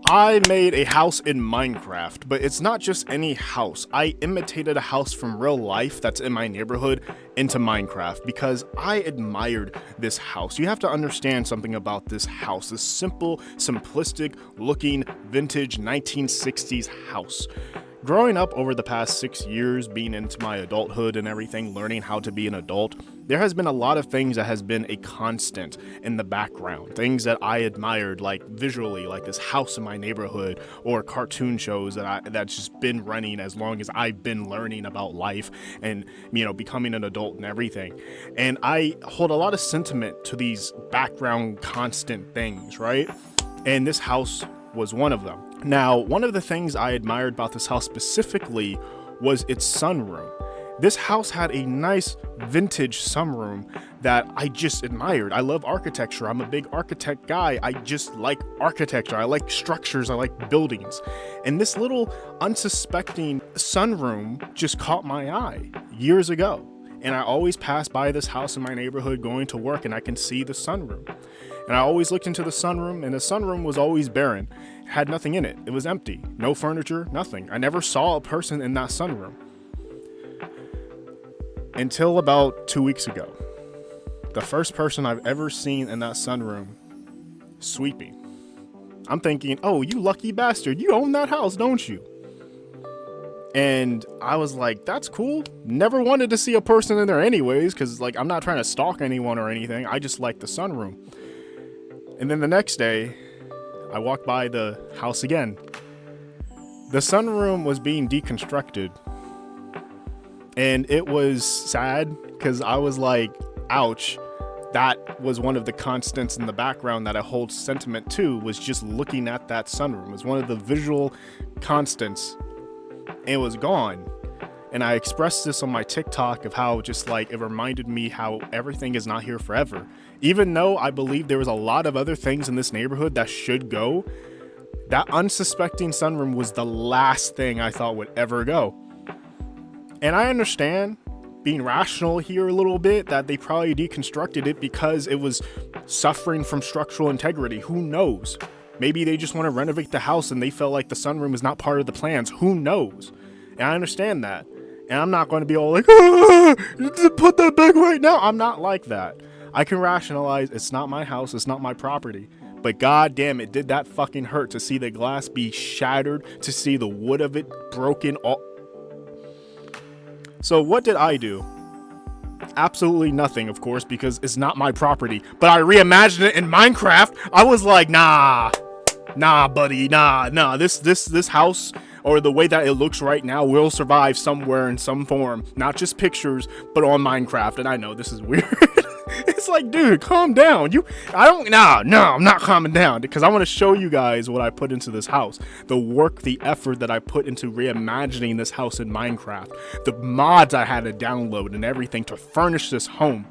I made a house in Minecraft, but it's not just any house. I imitated a house from real life that's in my neighborhood into Minecraft because I admired this house. You have to understand something about this house, this simple, simplistic looking vintage 1960s house. Growing up over the past 6 years, being into my adulthood and everything, learning how to be an adult, there has been a lot of things that has been a constant in the background. Things that I admired, like visually, like this house in my neighborhood, or cartoon shows that's just been running as long as I've been learning about life and, becoming an adult and everything. And I hold a lot of sentiment to these background constant things, right? And this house was one of them. Now, one of the things I admired about this house specifically was its sunroom. This house had a nice vintage sunroom that I just admired. I love architecture. I'm a big architect guy. I just like architecture. I like structures. I like buildings. And this little unsuspecting sunroom just caught my eye years ago. And I always pass by this house in my neighborhood going to work, and I can see the sunroom. And I always looked into the sunroom, and the sunroom was always barren. It had nothing in it. It was empty. No furniture, nothing. I never saw a person in that sunroom. Until about 2 weeks ago. The first person I've ever seen in that sunroom sweeping. I'm thinking, oh, you lucky bastard. You own that house, don't you? And I was like, that's cool. Never wanted to see a person in there anyways, because I'm not trying to stalk anyone or anything. I just like the sunroom. And then the next day, I walked by the house again. The sunroom was being deconstructed. And it was sad because I was like, ouch. That was one of the constants in the background that I hold sentiment to, was just looking at that sunroom. It was one of the visual constants. It was gone. And I expressed this on my TikTok of how just it reminded me how everything is not here forever. Even though I believe there was a lot of other things in this neighborhood that should go, that unsuspecting sunroom was the last thing I thought would ever go. And I understand, being rational here a little bit, that they probably deconstructed it because it was suffering from structural integrity. Who knows? Maybe they just want to renovate the house and they felt like the sunroom is not part of the plans. Who knows? And I understand that. And I'm not going to be all like, put that back right now. I'm not like that. I can rationalize it's not my house, it's not my property. But god damn, it did that fucking hurt to see the glass be shattered, to see the wood of it broken. So what did I do? Absolutely nothing, of course, because it's not my property. But I reimagined it in Minecraft. I was like, nah, buddy, nah. This house, or the way that it looks right now, will survive somewhere in some form. Not just pictures, but on Minecraft. And I know this is weird. It's like, dude, calm down. I'm not calming down, because I want to show you guys what I put into this house. The work, the effort that I put into reimagining this house in Minecraft. The mods I had to download and everything to furnish this home.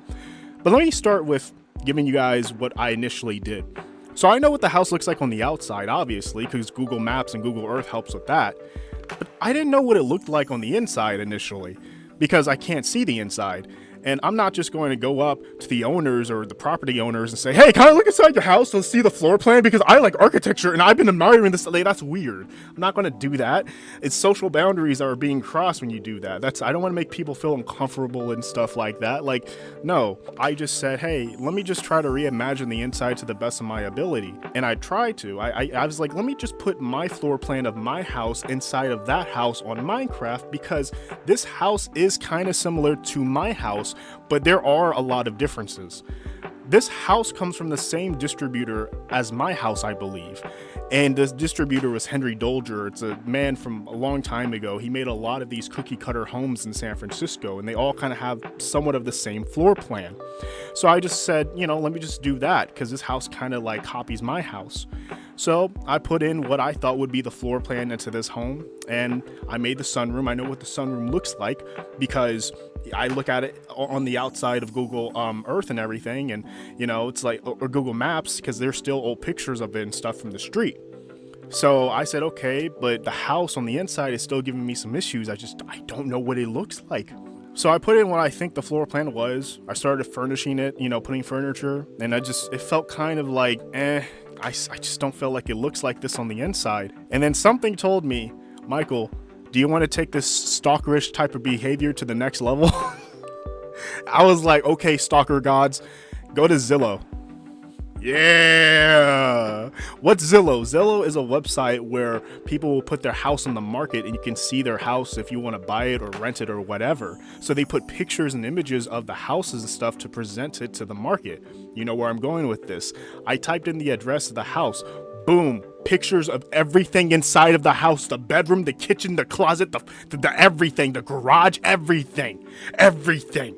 But let me start with giving you guys what I initially did. So I know what the house looks like on the outside, obviously, because Google Maps and Google Earth helps with that. But I didn't know what it looked like on the inside initially, because I can't see the inside. And I'm not just going to go up to the owners or the property owners and say, hey, can I look inside your house to see the floor plan? Because I like architecture and I've been admiring this. That's weird. I'm not going to do that. It's social boundaries that are being crossed when you do that. I don't want to make people feel uncomfortable and stuff like that. No, I just said, hey, let me just try to reimagine the inside to the best of my ability. And I tried to. I was like, let me just put my floor plan of my house inside of that house on Minecraft, because this house is kind of similar to my house, but there are a lot of differences. This house comes from the same distributor as my house, I believe. And this distributor was Henry Dolger. It's a man from a long time ago. He made a lot of these cookie cutter homes in San Francisco, and they all kind of have somewhat of the same floor plan. So I just said, let me just do that, because this house kind of copies my house. So I put in what I thought would be the floor plan into this home, and I made the sunroom. I know what the sunroom looks like because I look at it on the outside of Google Earth and everything, and it's or Google Maps, because there's still old pictures of it and stuff from the street. So I said, okay, but the house on the inside is still giving me some issues. I don't know what it looks like. So I put in what I think the floor plan was. I started furnishing it, putting furniture, and it felt kind of like, I I just don't feel like it looks like this on the inside. And then something told me, Michael, do you want to take this stalkerish type of behavior to the next level? I was like, okay, stalker gods, go to Zillow. Yeah. What's Zillow? Zillow is a website where people will put their house on the market and you can see their house if you want to buy it or rent it or whatever. So they put pictures and images of the houses and stuff to present it to the market. You know where I'm going with this. I typed in the address of the house. Boom. Pictures of everything inside of the house, the bedroom, the kitchen, the closet, the everything, the garage, everything. Everything.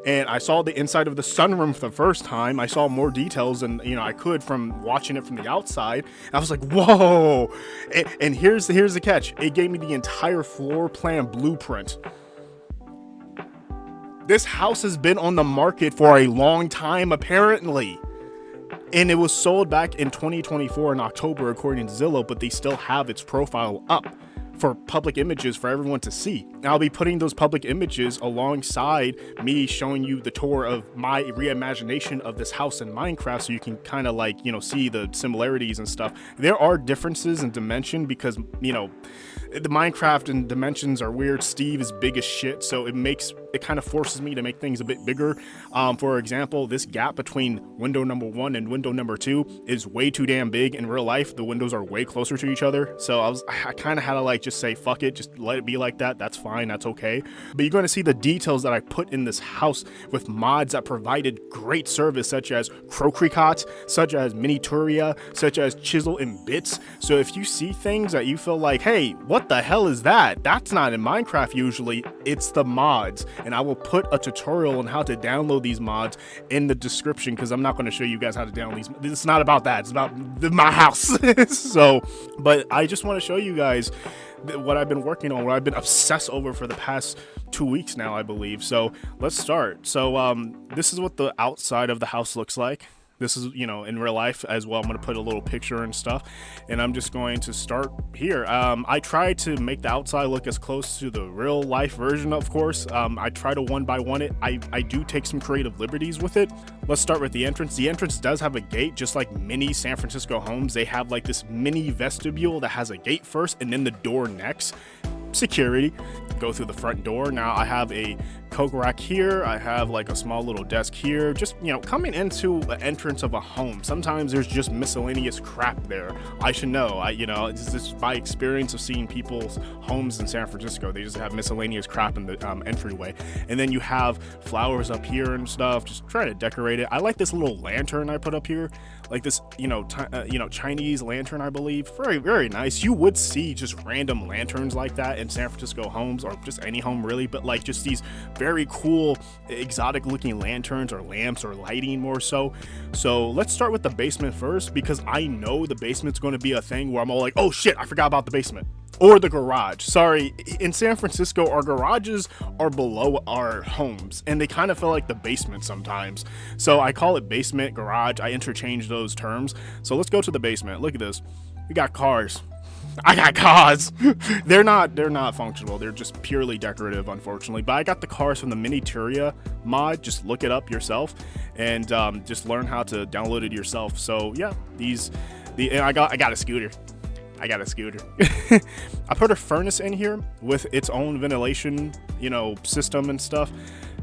And I saw the inside of the sunroom for the first time. I saw more details than, I could from watching it from the outside. I was like, whoa. And here's the catch. It gave me the entire floor plan blueprint. This house has been on the market for a long time, apparently. And it was sold back in 2024 in October, according to Zillow, but they still have its profile up for public images for everyone to see. And I'll be putting those public images alongside me showing you the tour of my reimagination of this house in Minecraft, so you can kind of like, see the similarities and stuff. There are differences in dimension because, the Minecraft and dimensions are weird. Steve is big as shit, so it kind of forces me to make things a bit bigger. For example, this gap between window number 1 and window number 2 is way too damn big. In real life, the windows are way closer to each other. So I kind of had to like just say, fuck it, just let it be like that. That's fine, that's okay. But you're going to see the details that I put in this house with mods that provided great service, such as Cocricot, such as Minituria, such as Chisel and Bits. So if you see things that you feel like, hey, what the hell is that? That's not in Minecraft usually. It's the mods. And I will put a tutorial on how to download these mods in the description, because I'm not going to show you guys how to download these. It's not about that. It's about my house. But I just want to show you guys what I've been working on, what I've been obsessed over for the past 2 weeks now, I believe. So let's start. So this is what the outside of the house looks like. This is, in real life as well. I'm going to put a little picture and stuff, and I'm just going to start here. I try to make the outside look as close to the real life version, of course. I try to one by one it. I do take some creative liberties with it. Let's start with the entrance. The entrance does have a gate, just like many San Francisco homes. They have like this mini vestibule that has a gate first and then the door next. Security. Go through the front door. Now I have a coke rack here. I have like a small little desk here. Just, coming into the entrance of a home, sometimes there's just miscellaneous crap there. I should know. It's just by experience of seeing people's homes in San Francisco. They just have miscellaneous crap in the entryway. And then you have flowers up here and stuff. Just trying to decorate it. I like this little lantern I put up here. Like this, Chinese lantern, I believe. Very, very nice. You would see just random lanterns like that in San Francisco homes, or just any home really, but like just these very cool exotic looking lanterns or lamps or lighting more so. So let's start with the basement first, because I know the basement's going to be a thing where I'm all like, oh shit, I forgot about the basement. Or the garage. Sorry, in San Francisco, our garages are below our homes, and they kind of feel like the basement sometimes. So I call it basement, garage. I interchange those terms. So let's go to the basement. Look at this. We got cars. I got cars. They're not functional. They're just purely decorative, unfortunately. But I got the cars from the Minituria mod. Just look it up yourself and just learn how to download it yourself. So yeah, and I got a scooter. I put a furnace in here with its own ventilation, system and stuff,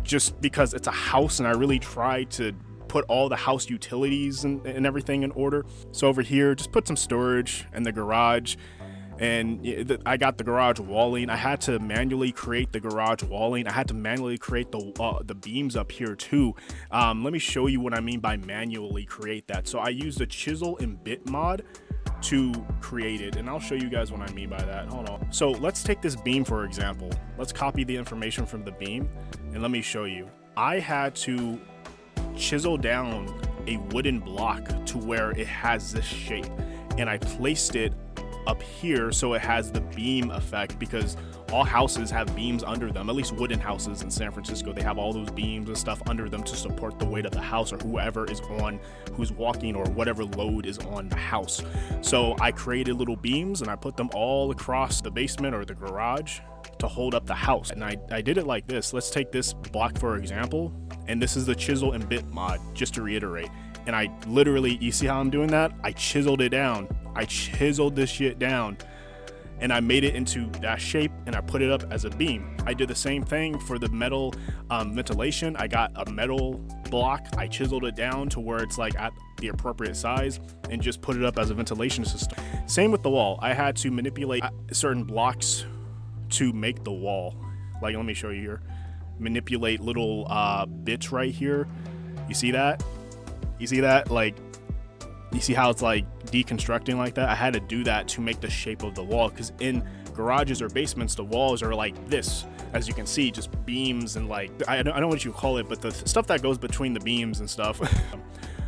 just because it's a house and I really try to put all the house utilities and everything in order. So over here, just put some storage in the garage. And I got the garage walling. I had to manually create the garage walling. I had to manually create the beams up here too. Let me show you what I mean by manually create that. So I used the Chisel and Bit mod to create it, and I'll show you guys what I mean by that. Hold on. So let's take this beam for example. Let's copy the information from the beam and let me show you. I had to chisel down a wooden block to where it has this shape, and I placed it up here so it has the beam effect, because all houses have beams under them. At least wooden houses in San Francisco, they have all those beams and stuff under them to support the weight of the house, or who's walking, or whatever load is on the house. So I created little beams and I put them all across the basement or the garage to hold up the house. And I did it like this. Let's take this block for example, and this is the Chisel and Bit mod, just to reiterate. and I literally, you see how I'm doing that? I chiseled it down. I chiseled this shit down, and I made it into that shape, and I put it up as a beam. I did the same thing for the metal ventilation. I got a metal block, I chiseled it down to where it's like at the appropriate size, and just put it up as a ventilation system. Same with the wall. I had to manipulate certain blocks to make the wall. Like, let me show you here. Manipulate little bits right here. You see that? You see that? Like, you see how it's like deconstructing like that? I had to do that to make the shape of the wall, because in garages or basements, the walls are like this, as you can see, just beams and like, I don't know what you call it, but the stuff that goes between the beams and stuff.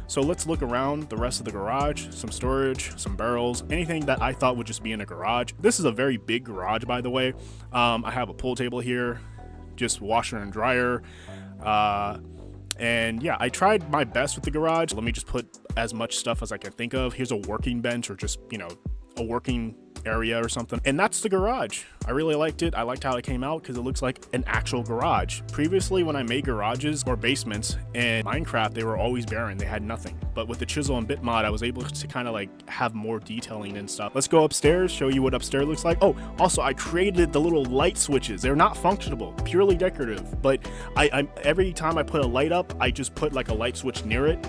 So let's look around the rest of the garage. Some storage, some barrels, anything that I thought would just be in a garage. This is a very big garage, by the way. I have a pool table here, just washer and dryer. And yeah, I tried my best with the garage. Let me just put as much stuff as I can think of. Here's a working bench, or just, you know, a working area or something. And that's the garage. I really liked it. I liked how it came out because it looks like an actual garage. Previously, when I made garages or basements in Minecraft, they were always barren. They had nothing. But with the chisel and bit mod, I was able to kind of like have more detailing and stuff. Let's go upstairs, show you what upstairs looks like. Oh, also I created the little light switches. They're not functional, purely decorative. But I every time I put a light up, I just put like a light switch near it.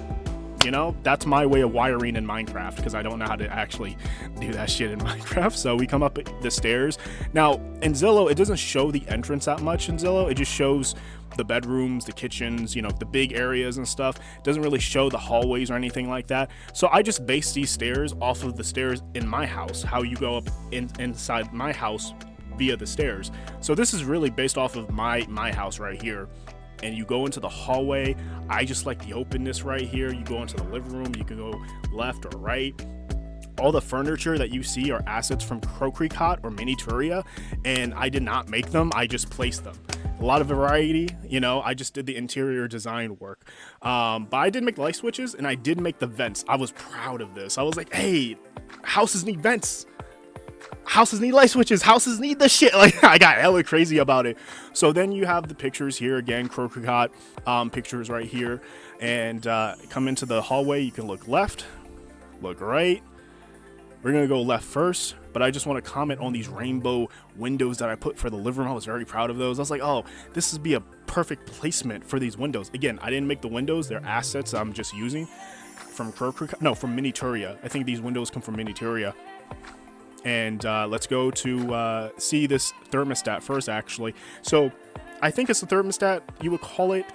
You know, that's my way of wiring in Minecraft, because I don't know how to actually do that shit in Minecraft. So we come up the stairs. Now, in Zillow, it doesn't show the entrance that much in Zillow. It just shows the bedrooms, the kitchens, you know, the big areas and stuff. It doesn't really show the hallways or anything like that. So I just based these stairs off of the stairs in my house, how you go up inside my house via the stairs. So this is really based off of my house right here. And you go into the hallway. I just like the openness right here. You go into the living room, you can go left or right. All the furniture that you see are assets from Cocricot or Minituria, and I did not make them, I just placed them. A lot of variety, you know, I just did the interior design work. But I did make light switches, and I did make the vents. I was proud of this. I was like, hey, houses need vents. Houses need light switches. Houses need the shit. Like, I got hella crazy about it. So then you have the pictures here again, Cocricot pictures right here, and come into the hallway. You can look left, look right. We're gonna go left first, but I just want to comment on these rainbow windows that I put for the living room. I was very proud of those. I was like, oh, this would be a perfect placement for these windows. Again, I didn't make the windows. They're assets I'm just using from Cocricot. No, from Minituria. I think these windows come from Minituria. And let's go to see this thermostat first, actually. So I think it's a thermostat, you would call it.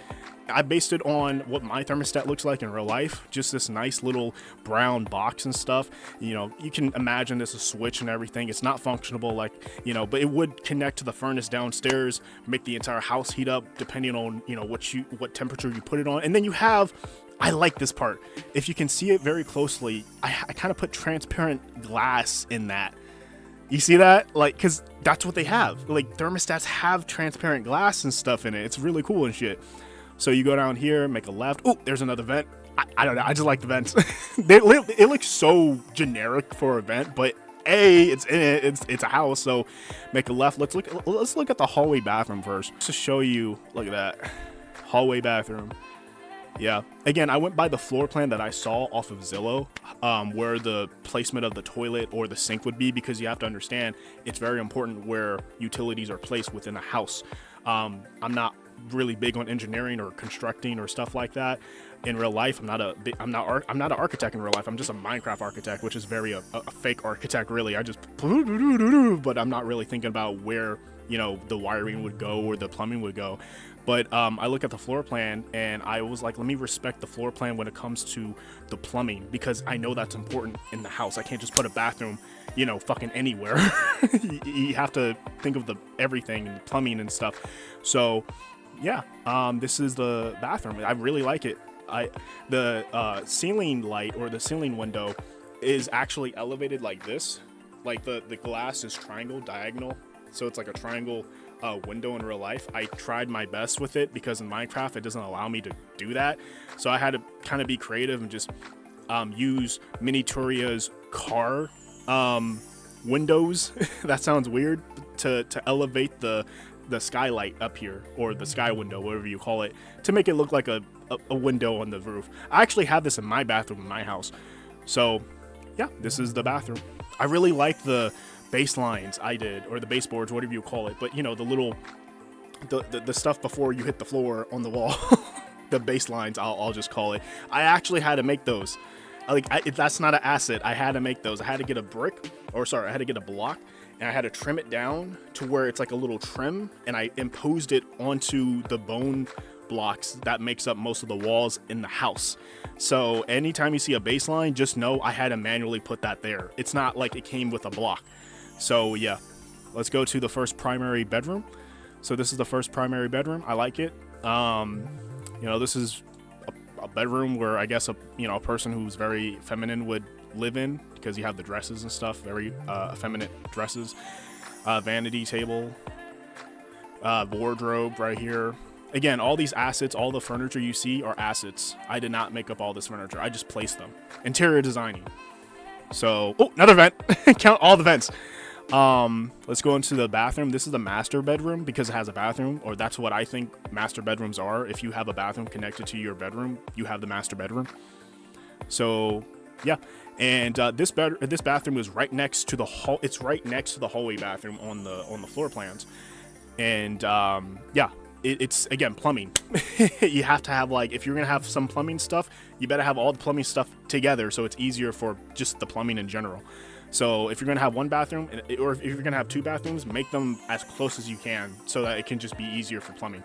I based it on what my thermostat looks like in real life. Just this nice little brown box and stuff. You know, you can imagine this a switch and everything. It's not functional, like, you know, but it would connect to the furnace downstairs, make the entire house heat up depending on, you know, what temperature you put it on. And then you have, I like this part. If you can see it very closely, I kind of put transparent glass in that. You see that? Like, because that's what they have. Like, thermostats have transparent glass and stuff in it. It's really cool and shit. So you go down here, make a left. Oh, there's another vent. I don't know. I just like the vents. It looks so generic for a vent, but it's in it. It's a house. So make a left. Let's look at the hallway bathroom first. Just to show you, look at that hallway bathroom. Yeah, again, I went by the floor plan that I saw off of Zillow, where the placement of the toilet or the sink would be, because you have to understand it's very important where utilities are placed within a house. I'm not really big on engineering or constructing or stuff like that in real life. I'm not an architect in real life. I'm just a Minecraft architect, which is very a fake architect, really. I just, but I'm not really thinking about where, you know, the wiring would go or the plumbing would go. But I look at the floor plan, and I was like, let me respect the floor plan when it comes to the plumbing, because I know that's important in the house. I can't just put a bathroom, you know, fucking anywhere. You have to think of everything and plumbing and stuff. So yeah, this is the bathroom. I really like it. The ceiling light, or the ceiling window, is actually elevated like this. Like the glass is diagonal, so it's like a triangle window in real life. I tried my best with it, because in Minecraft it doesn't allow me to do that. So I had to kind of be creative and just use Minituria's car windows. That sounds weird, to elevate the skylight up here, or the sky window, whatever you call it, to make it look like a a window on the roof. I actually have this in my bathroom in my house. So yeah, this is the bathroom. I really like the base lines I did, or the baseboards, whatever you call it. But you know, the little, the stuff before you hit the floor on the wall, the base lines, I'll just call it. I actually had to make those. That's not an asset. I had to make those. I had to get a brick, or sorry, I had to get a block, and I had to trim it down to where it's like a little trim, and I imposed it onto the bone blocks that makes up most of the walls in the house. So anytime you see a baseline, just know I had to manually put that there. It's not like it came with a block. So yeah, let's go to the first primary bedroom. So this is the first primary bedroom. I like it. You know, this is a bedroom where I guess a person who's very feminine would live in, because you have the dresses and stuff, very effeminate dresses. Vanity table, wardrobe right here. Again, all these assets, all the furniture you see are assets. I did not make up all this furniture. I just placed them. Interior designing. So, oh, another vent. Count all the vents. Let's go into the bathroom. This is the master bedroom because it has a bathroom, or that's what I think master bedrooms are. If you have a bathroom connected to your bedroom, you have the master bedroom. So, yeah. And this bathroom is right next to the hall. It's right next to the hallway bathroom on the floor plans. And yeah. It's again plumbing. You have to have, like, if you're gonna have some plumbing stuff, you better have all the plumbing stuff together so it's easier for just the plumbing in general. So if you're gonna have one bathroom, or if you're gonna have two bathrooms, make them as close as you can so that it can just be easier for plumbing.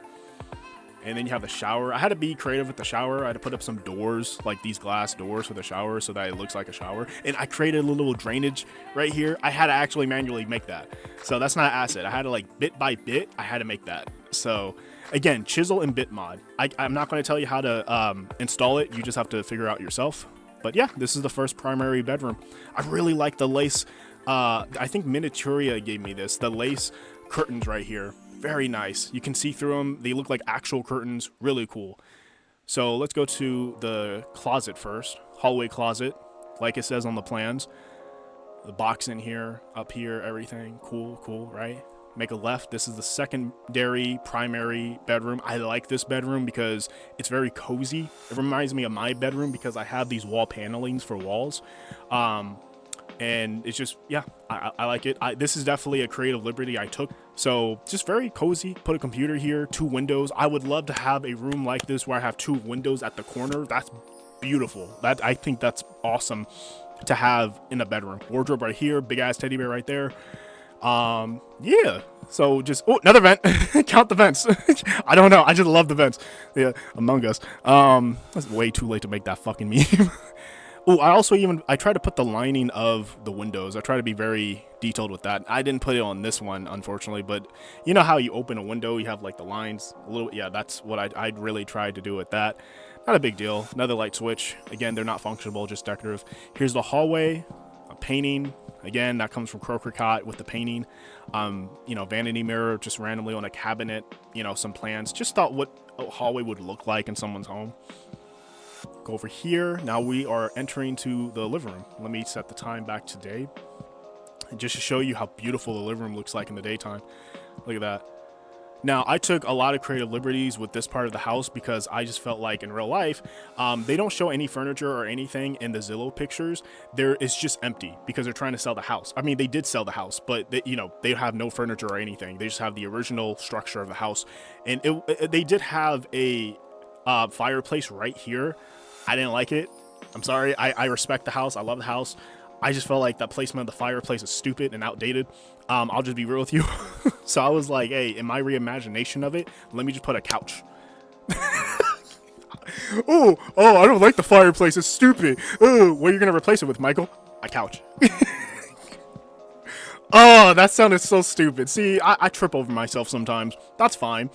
And then you have the shower. I had to be creative with the shower. I had to put up some doors, like these glass doors for the shower, so that it looks like a shower. And I created a little drainage right here. I had to actually manually make that. So that's not an asset. I had to, like, bit by bit, I had to make that. So again, chisel and bit mod. I'm not going to tell you how to install it. You just have to figure out yourself. But yeah, this is the first primary bedroom. I really like the lace. I think Minituria gave me this. The lace curtains right here. Very nice. You can see through them. They look like actual curtains. Really cool. So let's go to the closet first. Hallway closet, like it says on the plans. The box in here, up here, everything. Cool, right? Make a left. This is the secondary primary bedroom. I like this bedroom because it's very cozy. It reminds me of my bedroom because I have these wall panelings for walls. And it's just, yeah, I like it. This is definitely a creative liberty I took. So just very cozy. Put a computer here, 2 windows. I would love to have a room like this where I have 2 windows at the corner. That's beautiful. I think that's awesome to have in a bedroom. Wardrobe right here, big ass teddy bear right there. Yeah. So just, oh, another vent. Count the vents. I don't know. I just love the vents. Yeah, Among Us. That's way too late to make that fucking meme. Oh, I tried to put the lining of the windows. I try to be very detailed with that. I didn't put it on this one, unfortunately, but you know how you open a window, you have like the lines a little. Yeah, that's what I'd really tried to do with that. Not a big deal. Another light switch. Again, they're not functional, just decorative. Here's the hallway, a painting. Again, that comes from Cocricot with the painting. You know, vanity mirror just randomly on a cabinet. You know, some plans. Just thought what a hallway would look like in someone's home. Go over here. Now we are entering to the living room. Let me set the time back to day, and just to show you how beautiful the living room looks like in the daytime. Look at that. Now, I took a lot of creative liberties with this part of the house because I just felt like in real life, they don't show any furniture or anything in the Zillow pictures. It's just empty because they're trying to sell the house. I mean, they did sell the house, but they have no furniture or anything. They just have the original structure of the house. And they did have a fireplace right here. I didn't like it. I'm sorry. I respect the house. I love the house. I just felt like that placement of the fireplace is stupid and outdated. I'll just be real with you. So I was like, hey, in my reimagination of it, let me just put a couch. Oh, I don't like the fireplace. It's stupid. Oh, what are you going to replace it with, Michael? A couch. Oh, that sounded so stupid. See, I trip over myself sometimes. That's fine.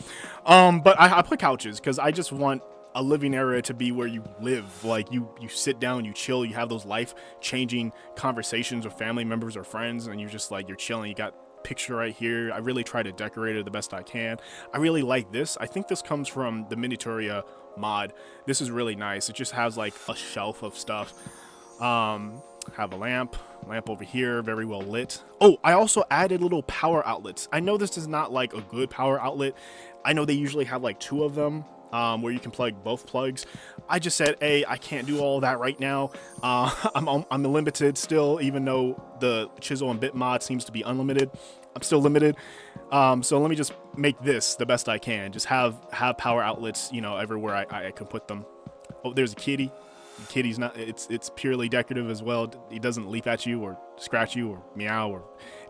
But I put couches because I just want a living area to be where you live. Like you sit down, you chill, you have those life-changing conversations with family members or friends, and you're just like, you're chilling. You got picture right here. I really try to decorate it the best I can. I really like this. I think this comes from the Minituria mod. This is really nice. It just has like a shelf of stuff. Have a lamp over here, very well lit. Oh, I also added little power outlets. I know this is not like a good power outlet. I know they usually have like 2 of them. where you can plug both plugs. I just said, hey, I can't do all that right now. I'm limited still, even though the chisel and bit mod seems to be unlimited. I'm still limited. So let me just make this the best I can. Just have power outlets, you know, everywhere I can put them. Oh, there's a kitty. The kitty's not. It's purely decorative as well. He doesn't leap at you or scratch you or meow or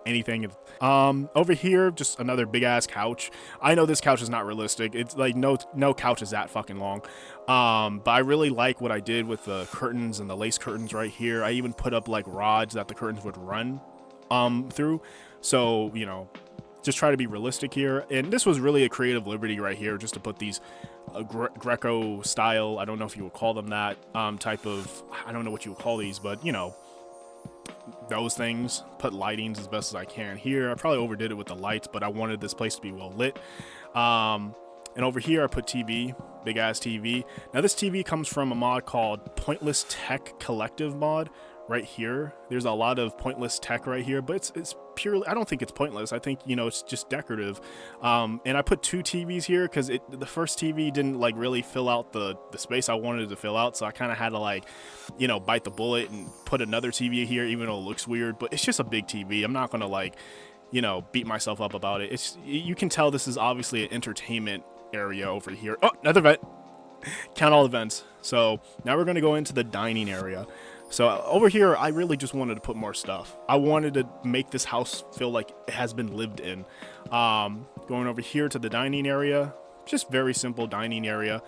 anything. Over here, just another big ass couch. I know this couch is not realistic. It's like no couch is that fucking long. But I really like what I did with the curtains and the lace curtains right here. I even put up like rods that the curtains would run through. So, you know, just try to be realistic here. And this was really a creative liberty right here, just to put these Greco style, I don't know if you would call them that, type of, I don't know what you would call these, but you know, those things. Put lightings as best as I can here. I probably overdid it with the lights, but I wanted this place to be well lit. And over here I put TV, big ass TV. Now this TV comes from a mod called Pointless Tech Collective mod. Right here, there's a lot of pointless tech right here, but it's purely, I don't think it's pointless. I think, you know, it's just decorative. And I put 2 TVs here because the first TV didn't like really fill out the space I wanted to fill out, so I kind of had to like, you know, bite the bullet and put another TV here, even though it looks weird. But it's just a big TV. I'm not gonna like, you know, beat myself up about it. It's, you can tell this is obviously an entertainment area over here. Oh, another vent. Count all the vents. So now we're gonna go into the dining area. So over here, I really just wanted to put more stuff. I wanted to make this house feel like it has been lived in. Going over here to the dining area, just very simple dining area.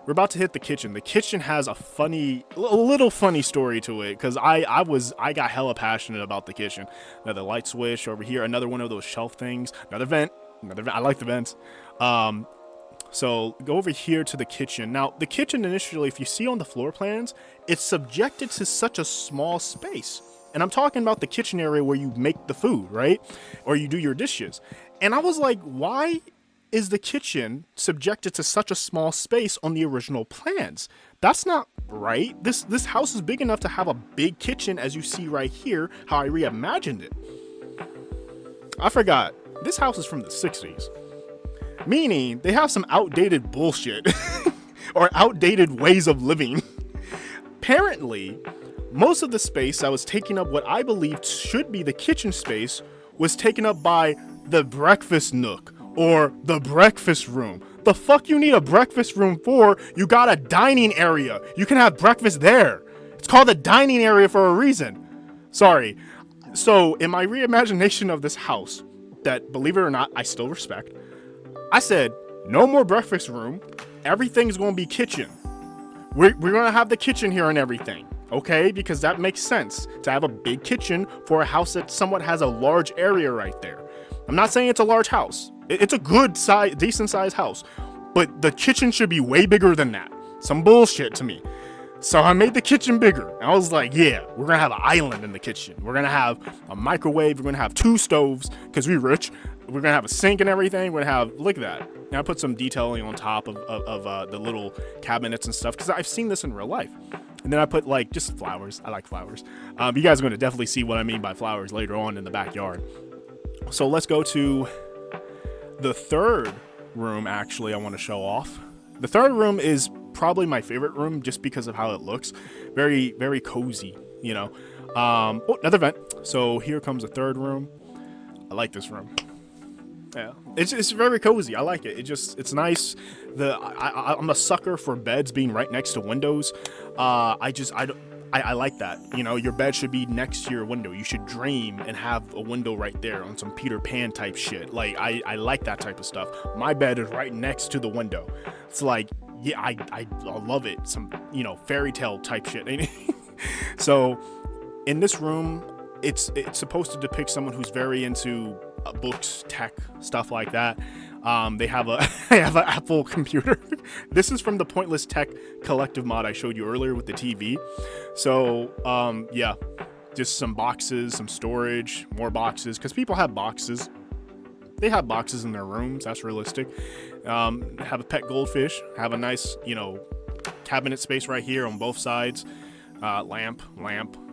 We're about to hit the kitchen. The kitchen has a little funny story to it, because I got hella passionate about the kitchen. Another light switch over here, another one of those shelf things, another vent. I like the vents. So go over here to the kitchen. Now, the kitchen initially, if you see on the floor plans, it's subjected to such a small space. And I'm talking about the kitchen area where you make the food, right? Or you do your dishes. And I was like, why is the kitchen subjected to such a small space on the original plans? That's not right. This house is big enough to have a big kitchen, as you see right here, how I reimagined it. I forgot. This house is from the 60s. Meaning they have some outdated bullshit or outdated ways of living. Apparently, most of the space that was taking up what I believed should be the kitchen space was taken up by the breakfast nook or the breakfast room. The fuck you need a breakfast room for? You got a dining area. You can have breakfast there. It's called a dining area for a reason. Sorry. So in my reimagination of this house, that, believe it or not, I still respect, I said, no more breakfast room. Everything's going to be kitchen. We're going to have the kitchen here and everything, okay? Because that makes sense to have a big kitchen for a house that somewhat has a large area right there. I'm not saying it's a large house. It's a good size, decent sized house, but the kitchen should be way bigger than that. Some bullshit to me. So I made the kitchen bigger. And I was like, yeah, we're going to have an island in the kitchen. We're going to have a microwave. We're going to have 2 stoves because we're rich. We're going to have a sink and everything. We're going to have, look at that. And I put some detailing on top of the little cabinets and stuff because I've seen this in real life. And then I put like just flowers. I like flowers. You guys are going to definitely see what I mean by flowers later on in the backyard. So let's go to the third room, actually, I want to show off. The third room is probably my favorite room just because of how it looks. Very, very cozy, you know. Oh, another vent. So here comes the third room. I like this room. Yeah, it's very cozy. I like it. It's nice. I'm a sucker for beds being right next to windows. I like that. You know, your bed should be next to your window. You should dream and have a window right there on some Peter Pan type shit. Like I like that type of stuff. My bed is right next to the window. It's like, yeah, I love it. Some, you know, fairy tale type shit. So in this room, it's supposed to depict someone who's very into books, tech, stuff like that. They have an Apple computer. This is from the Pointless Tech Collective mod I showed you earlier with the TV. So yeah, just some boxes, some storage, more boxes, because people have boxes. They have boxes in their rooms. That's realistic. Have a pet goldfish. Have a nice, you know, cabinet space right here on both sides. Lamp.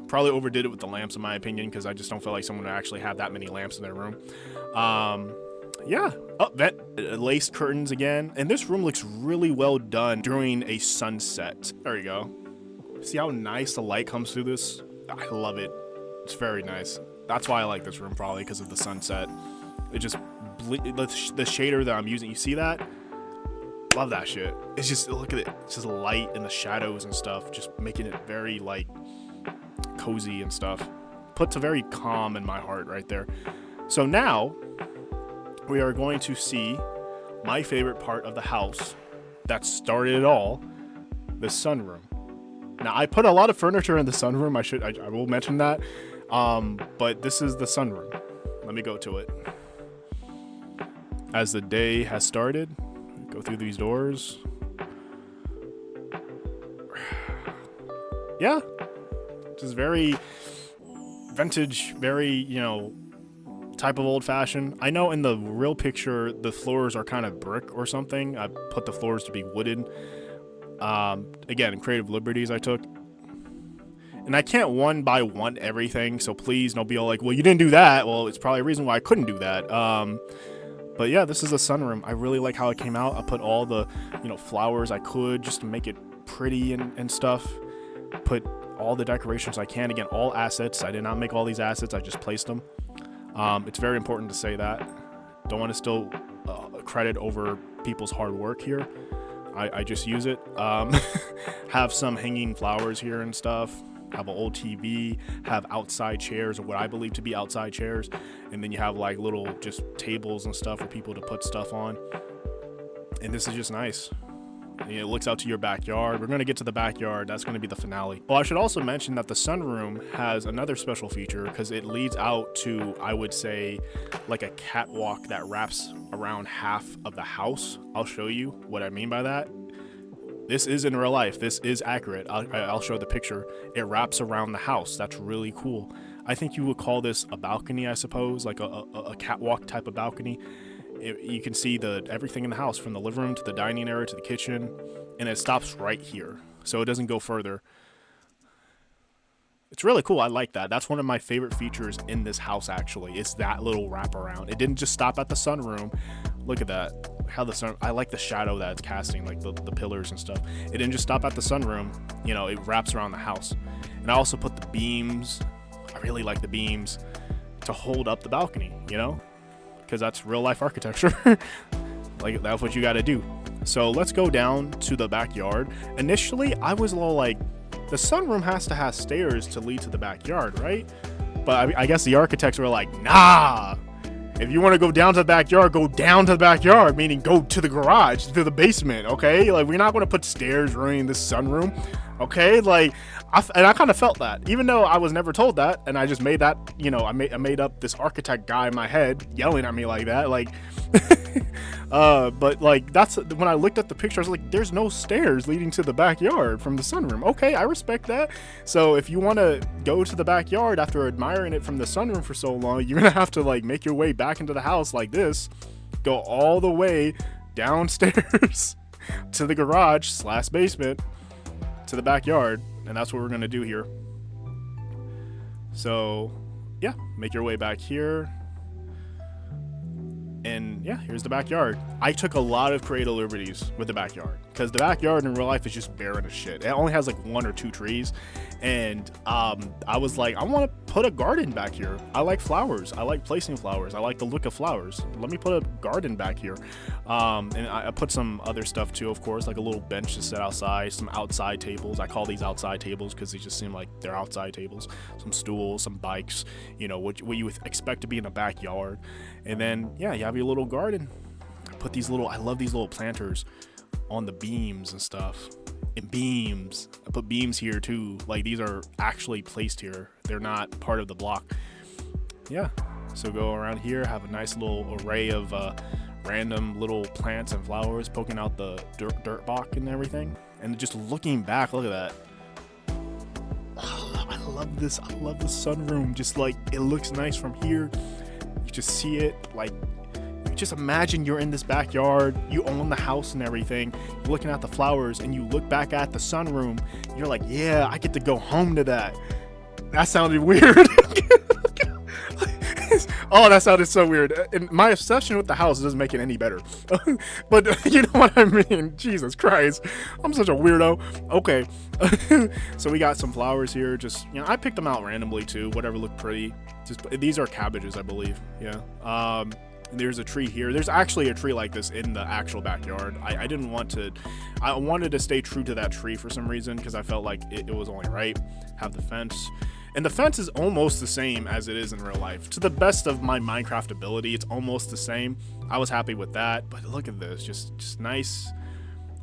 Probably overdid it with the lamps in my opinion, because I just don't feel like someone would actually have that many lamps in their room. yeah. Oh, vent, lace curtains again. And this room looks really well done during a sunset. There you go. See how nice the light comes through this? I love it. It's very nice. That's why I like this room, probably because of the sunset. It just, the shader that I'm using, you see that? Love that shit. It's just, look at it. It's just light and the shadows and stuff, just making it very, like, cozy and stuff. Puts a very calm in my heart right there. So now, we are going to see my favorite part of the house that started it all, the sunroom. Now, I put a lot of furniture in the sunroom. I will mention that. But this is the sunroom. Let me go to it. As the day has started, go through these doors. Yeah. Just very vintage, very, you know, type of old-fashioned. I know in the real picture, the floors are kind of brick or something. I put the floors to be wooden. Again, creative liberties I took. And I can't one by one everything, so please don't be all like, well, you didn't do that. Well, it's probably a reason why I couldn't do that. But yeah, this is a sunroom. I really like how it came out. I put all the, you know, flowers I could just to make it pretty and stuff. Put all the decorations I can. Again, all assets. I did not make all these assets. I just placed them. It's very important to say that. Don't want to steal credit over people's hard work here. I just use it. Have some hanging flowers here and stuff. Have an old TV, have outside chairs, or what I believe to be outside chairs, and then you have like little just tables and stuff for people to put stuff on. And this is just nice. It looks out to your backyard. We're going to get to the backyard. That's going to be the finale. Well, I should also mention that the sunroom has another special feature because it leads out to, I would say, like a catwalk that wraps around half of the house. I'll show you what I mean by that. This is in real life. This is accurate. I'll show the picture. It wraps around the house. That's really cool. I think you would call this a balcony, I suppose, like a catwalk type of balcony. You can see everything in the house, from the living room to the dining area to the kitchen, and it stops right here, so it doesn't go further. It's really cool. I like that. That's one of my favorite features in this house, actually, is that little wraparound. It didn't just stop at the sunroom. Look at that. How the sun, I like the shadow that it's casting, like the pillars and stuff. It didn't just stop at the sunroom. You know, it wraps around the house. And I also put the beams. I really like the beams to hold up the balcony, you know, because that's real life architecture. Like, that's what you got to do. So let's go down to the backyard. Initially, I was a little like, the sunroom has to have stairs to lead to the backyard, right? But I guess the architects were like, nah. If you want to go down to the backyard, go down to the backyard, meaning go to the garage, to the basement, okay? Like, we're not going to put stairs running in this sunroom, okay? Like, I kind of felt that, even though I was never told that, and I just made that, you know, I made up this architect guy in my head yelling at me like that, like, but like, that's when I looked at the picture, I was like, there's no stairs leading to the backyard from the sunroom. Okay, I respect that. So if you want to go to the backyard after admiring it from the sunroom for so long, you're gonna have to like make your way back into the house like this, go all the way downstairs to the garage / basement to the backyard. And that's what we're gonna do here. So yeah, make your way back here. And yeah, here's the backyard. I took a lot of creative liberties with the backyard because the backyard in real life is just barren as shit. It only has like 1 or 2 trees. And I was like, I want to put a garden back here. I like flowers. I like placing flowers. I like the look of flowers. Let me put a garden back here. And I put some other stuff too, of course, like a little bench to sit outside, some outside tables. I call these outside tables because they just seem like they're outside tables. Some stools, some bikes, you know, what you would expect to be in a backyard. And then, yeah, you have your little garden. Put these I love these little planters on the beams and stuff. And beams. I put beams here too. Like, these are actually placed here. They're not part of the block. Yeah. So go around here, have a nice little array of random little plants and flowers poking out the dirt block and everything. And just looking back, look at that. Oh, I love this. I love the sunroom. Just like, it looks nice from here. You just see it, like, just imagine you're in this backyard, you own the house and everything, you're looking at the flowers, and you look back at the sunroom, you're like, yeah, I get to go home to that. That sounded weird. Oh, that sounded so weird. And my obsession with the house doesn't make it any better. But you know what I mean? Jesus Christ. I'm such a weirdo. Okay. So we got some flowers here. Just, you know, I picked them out randomly too. Whatever looked pretty. Just, these are cabbages, I believe. Yeah. There's a tree here. There's actually a tree like this in the actual backyard. I didn't want to, I wanted to stay true to that tree for some reason because I felt like it was only right. Have the fence. And the fence is almost the same as it is in real life. To the best of my Minecraft ability, it's almost the same. I was happy with that, but look at this, just nice.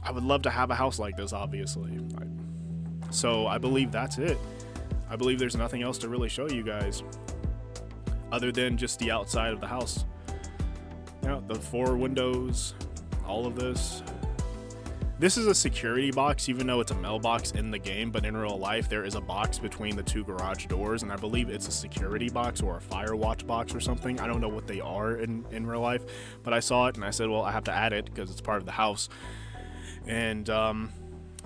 I would love to have a house like this, obviously. So I believe that's it. I believe there's nothing else to really show you guys other than just the outside of the house. You know, the 4 windows, all of this. This is a security box, even though it's a mailbox in the game, but in real life, there is a box between the 2 garage doors, and I believe it's a security box or a fire watch box or something. I don't know what they are in real life, but I saw it, and I said, well, I have to add it because it's part of the house. And,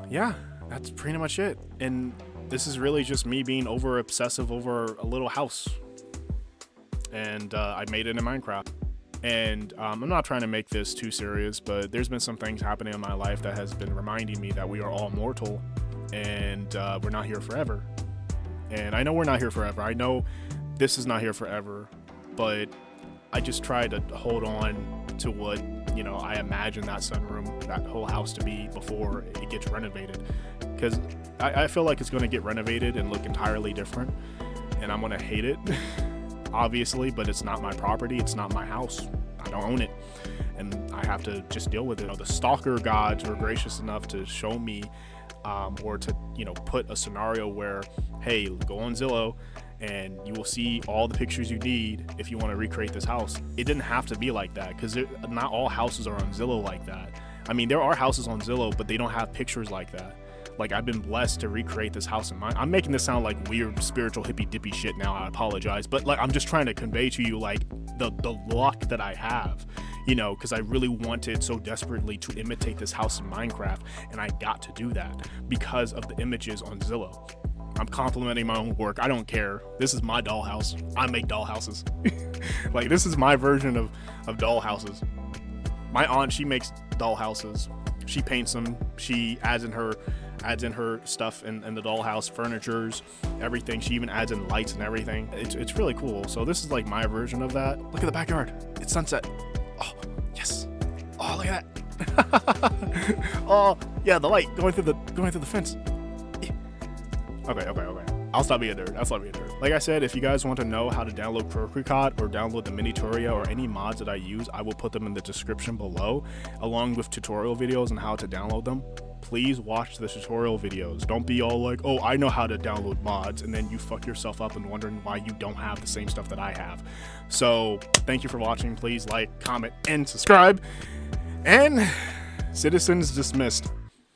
yeah, that's pretty much it. And this is really just me being over-obsessive over a little house. And I made it in Minecraft. And I'm not trying to make this too serious, but there's been some things happening in my life that has been reminding me that we are all mortal and we're not here forever. And I know we're not here forever. I know this is not here forever, but I just try to hold on to what, you know, I imagine that sunroom, that whole house to be before it gets renovated. Because I feel like it's going to get renovated and look entirely different, and I'm going to hate it. Obviously, but it's not my property, it's not my house, I don't own it, and I have to just deal with it. You know, the stalker gods were gracious enough to show me or to, you know, put a scenario where, hey, go on Zillow and you will see all the pictures you need if you want to recreate this house. It didn't have to be like that, because not all houses are on Zillow like that. I mean, there are houses on Zillow, but they don't have pictures like that. Like, I've been blessed to recreate this house in mine. I'm making this sound like weird spiritual hippy dippy shit now. I apologize, but like, I'm just trying to convey to you like the luck that I have, you know, because I really wanted so desperately to imitate this house in Minecraft, and I got to do that because of the images on Zillow. I'm complimenting my own work. I don't care. This is my dollhouse. I make dollhouses. Like, this is my version of dollhouses. My aunt, she makes dollhouses. She paints them. She adds in her stuff in the dollhouse, furnitures, everything. She even adds in lights and everything. It's really cool. So this is like my version of that. Look at the backyard. It's sunset. Oh, yes. Oh, look at that. Oh, yeah, the light going through the fence. Okay. I'll stop being a nerd. Like I said, if you guys want to know how to download Cocricot or download the Minituria or any mods that I use, I will put them in the description below, along with tutorial videos on how to download them. Please watch the tutorial videos. Don't be all like, oh, I know how to download mods, and then you fuck yourself up and wondering why you don't have the same stuff that I have. So thank you for watching. Please like, comment, and subscribe. And citizens dismissed.